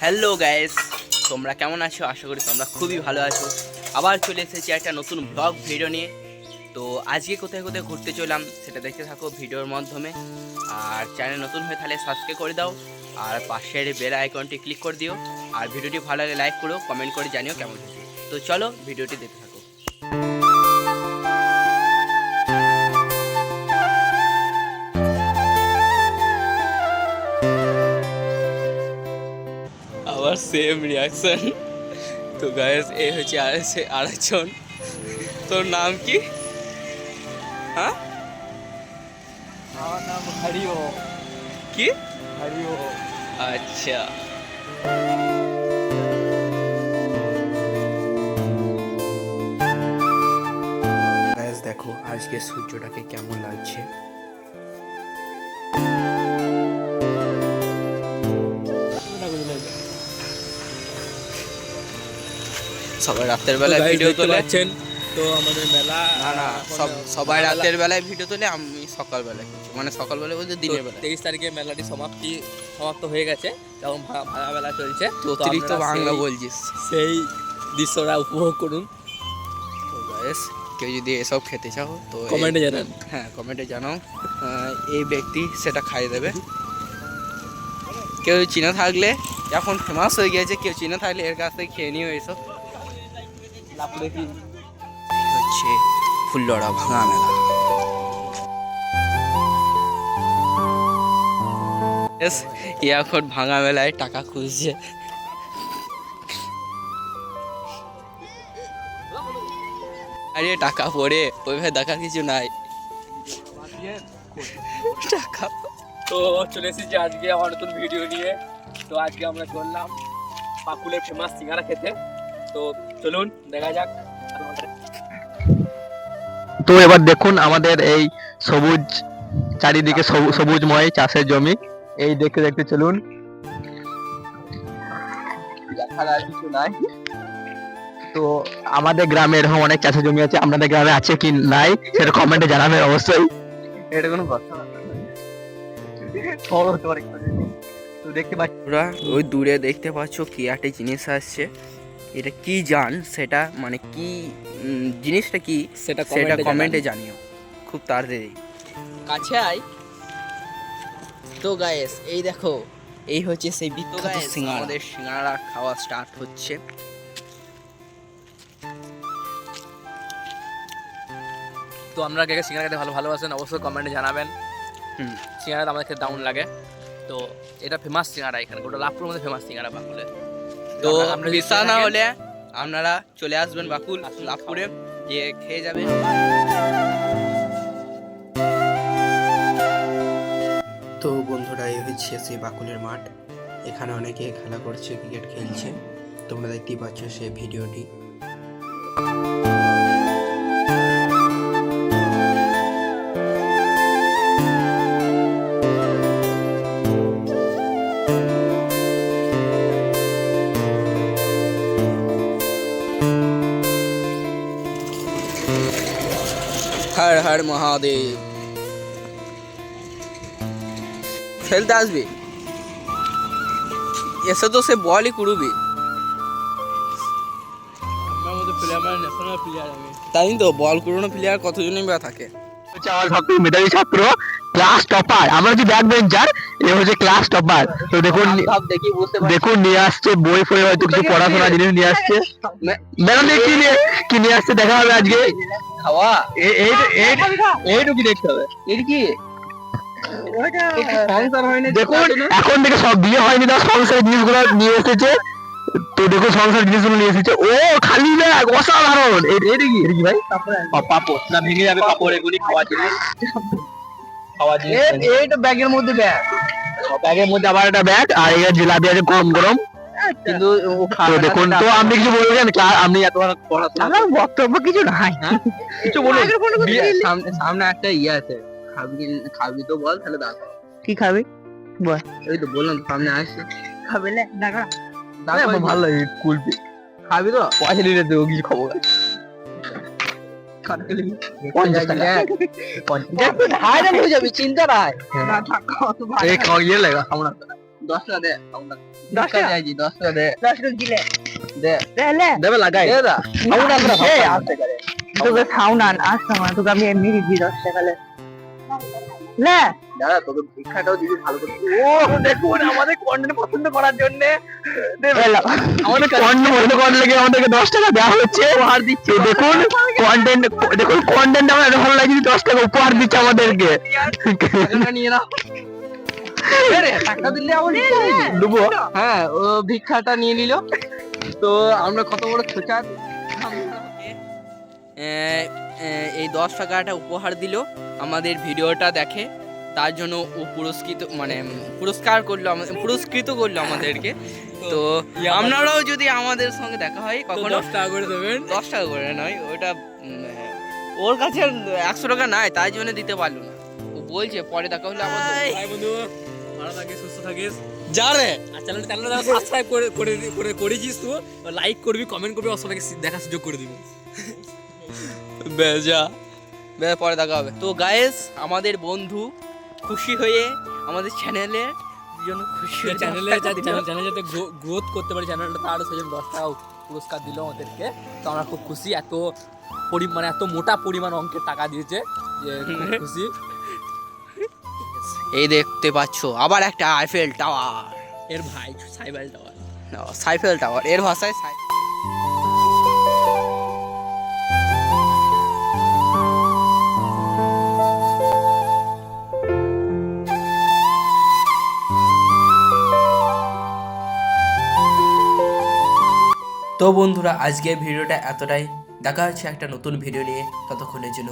Hello guys, তোমরা কেমন আছো? আশা করি তোমরা খুবই ভালো আছো। আবার চলে এসেছি একটা নতুন ব্লগ ভিডিও নিয়ে। তো আজকে কোথায় কোথায় ঘুরতে চললাম সেটা দেখতে থাকো ভিডিওর মাধ্যমে। আর চ্যানেল নতুন হয়ে তাহলে সাবস্ক্রাইব করে দাও, আর পাশের বেল আইকনটি ক্লিক করে দিও। আর ভিডিওটি ভালো লাগলে লাইক করো, কমেন্ট করে জানিও কেমন হয়েছে। তো চলো ভিডিওটি দেখতে থাকো। আবার সেম রিয়াকশন। তো গাইস এই হচ্ছে আরেকজন। তোর নাম কি? হ্যাঁ, আমার নাম হরিও। কি? হরিও। আচ্ছা, গাইস দেখো আজকে সূর্যটাকে কেমন লাগছে। সবাই রাতের বেলায় ভিডিও তোলেছেন। তো আমাদের মেলা না সবাই রাতের বেলায় ভিডিও তোলে, আমি সকালবেলায়, মানে সকালবেলায় বলতে দিনের বেলা। 23 তারিখে মেলাটি সমাপ্ত হয়ে গেছে, তখন ভাঙা মেলা চলছে। তো অতিরিক্ত বাংলা বলছিস, সেই দৃশ্যটা উপভোগ করুন। তো গাইস কেউ যদি এসব খেতে চাও তো কমেন্টে জানান। হ্যাঁ, কমেন্টে জানাও। এই ব্যক্তি সেটা খাইয়ে দেবে। কেউ চিনে থাকলে, এখন ফেমাস হয়ে গিয়েছে, কেউ চিনে থাকলে এর কাছ থেকে খেয়ে নিও এসব। হচ্ছে ফুল্লরা ভাঙা মেলা। এখন ভাঙা মেলায় টাকা খুঁজছে। আরে টাকা পড়ে ওইভাবে দেখার কিছু নাই। টাকা তো চলে এসেছি আজকে আমার নতুন ভিডিও নিয়ে। তো আজকে আমরা চললাম পাকুলের ফেমাস সিঙ্গারা খেতে। তো চলুন দেখা যাক। তো এবার দেখুন আমাদের এই সবুজ, চারিদিকে সবুজময় চাষের জমি। এই দেখতে দেখতে চলুন। দেখার আর কিছু নাই। তো আমাদের গ্রামে এরকম অনেক চাষের জমি আছে, আপনাদের গ্রামে আছে কি নাই সেটা কমেন্টে জানাবেন অবশ্যই। এটা কোনো কথা না। তো দেখতে পাচ্ছি তোরা ওই দূরে দেখতে পাচ্ছ কি একটা জিনিস আসছে। এটা কি জান, সেটা মানে কি জিনিসটা কি সেটা কমেন্টে জানিও খুব তাড়াতাড়ি। কাছে আয়। তো গাইস এই দেখো, এই হচ্ছে সেই বিখ্যাত সিঙ্গারা। আমাদের সিঙ্গারা খাওয়া স্টার্ট হচ্ছে। তো আমরা কে সিঙ্গারা খেতে ভালোবাসেন অবশ্যই কমেন্টে জানাবেন। সিঙ্গারাটা আমাদের খেতে দারুণ লাগে। তো এটা ফেমাস সিঙ্গারা, এখানে গোটা লাভপুরের মধ্যে ফেমাস সিঙ্গারা বাকুলে। তো বিশ্বাস না হলে আপনারা চলে আসবেন বাকুল লাভপুরে, গিয়ে খেয়ে যাবেন। তো বন্ধুরা এই হচ্ছে সেই বাকুলের মাঠ। এখানে অনেকে খেলা করছে, ক্রিকেট খেলছে। তোমরা দেখতেই পাচ্ছ সেই ভিডিওটি। হর হর মহাদেব। খেলতে আসবি, এসে তো সে বলই করবি। তাই তো বল কুড়ানো প্লেয়ার কতজনই বা থাকে। আমার সবথেকে মেধাবী ছাত্র, ক্লাস টপার। আমরা যে ব্যাক বেঞ্চার, এ হচ্ছে ক্লাস টপার। তো দেখুন দেখুন নিয়ে আসছে বই ফই, হয়তো কিছু পড়াশোনা জিনিস নিয়ে আসছে। ম্যাডাম কি নিয়ে আসছে দেখা হবে আজকে। খাওয়া এইটুকু কি দেখতে হবে, এর কি সংসার হয়নি। দেখুন এখন থেকে সব বিয়ে হয়নি, তার সংসারের জিনিসগুলো নিয়ে এসেছে। তো দেখুন সংসার জিনিসগুলো নিয়ে এসেছে। ও খালি ব্যাগ, অসাধারণ। এটা কি ভাই? পাপড় না ভেঙে যাবে, পাপড় এগুলি খাওয়া জিনিস। এইটা ব্যাগের মধ্যে ব্যাগের মধ্যে আবার একটা ব্যাগ, আর এই জিলাপি আছে গরম গরম। কিন্তু তো দেখুন, তো আপনি কিছু বলবেন? আপনি এত পড়াশোনা, বক্তব্য কিছু নাই, কিছু বলুন। সামনে একটা ইয়ে আছে, খাবি তো বল, তাহলে দাঁড়া। কি খাবি বল? ওই তো বললাম সামনে আসছে, খাবে না দাঁড়া। ভালো লাগে কুলপি। খাবি তো? পয়সা নিয়ে দেবো, কিছু খাবো না। 50 টাকা। চিন্তা নাই। 10 টাকা দে। 10 টাকা চাইছি 10 টাকা দে 10 টাকা দিলে দে লে দেবে লাগাই দে দা খাউন আমরা এই আসতে করে তোকে খাউন আন আসতে না তোকে আমি এমনি দিচ্ছি 10 টাকা লে দাদা তোকে ভিক্ষাটাও দিবি ভালো করে ও দেখুন আমাদের কন্টেন্ট পছন্দ করার জন্য আমাদের কন্টেন্ট পছন্দ করার লাগে আমাদেরকে 10 টাকা দেওয়া হচ্ছে উপহার দিচ্ছে দেখুন কন্টেন্ট আমার এত ভালো লাগে 10 টাকা উপহার দিচ্ছে আমাদেরকে টাকাটা নিয়ে নাও টাকা দিলে আমার দেবো হ্যাঁ ও ভিক্ষাটা নিয়ে নিল তো আমরা কত বড় খোঁচার এই 10 টাকাটা উপহার দিল আমাদের ভিডিওটা দেখে তার জন্য ও পুরস্কৃত করলো আমাদেরকে তো আপনারাও যদি আমাদের সঙ্গে দেখা হয় কখনো 10 টাকা করে দেবেন 10 টাকা করে নয় ওটা ওর কাছে 100 টাকা নাই তাই জন্য দিতে পারলো না ও বলছে পরে দেখা হলে আবার দেবো। ভাই বন্ধু ভালো থাকিস সুস্থ থাকিস যা রে আর চ্যানেলটা সাবস্ক্রাইব করে করেছিস তুই লাইক করবি কমেন্ট করবি আর সবাইকে দেখার সুযোগ করে দিবি বেজা পরে দেখা হবে তো গাইস আমাদের বন্ধু খুশি হয়ে আমাদের চ্যানেলের জন্য খুশি হয়ে চ্যানেল যাতে গ্রোথ করতে পারি চ্যানেলটা তার সেজন্য 10 টাকা পুরস্কার দিল আমাদেরকে তো আমরা খুব খুশি এত এত মোটা পরিমাণ অঙ্কের টাকা দিয়েছে যে খুব খুশি এই দেখতে পাচ্ছো আবার একটা আইফেল টাওয়ার এর ভাই সাইবেল টাওয়ার সাইফেল টাওয়ার এর ভাষায় তো বন্ধুরা আজকের ভিডিওটা এতটাই দেখা হচ্ছে একটা নতুন ভিডিও নিয়ে ততক্ষণের জন্য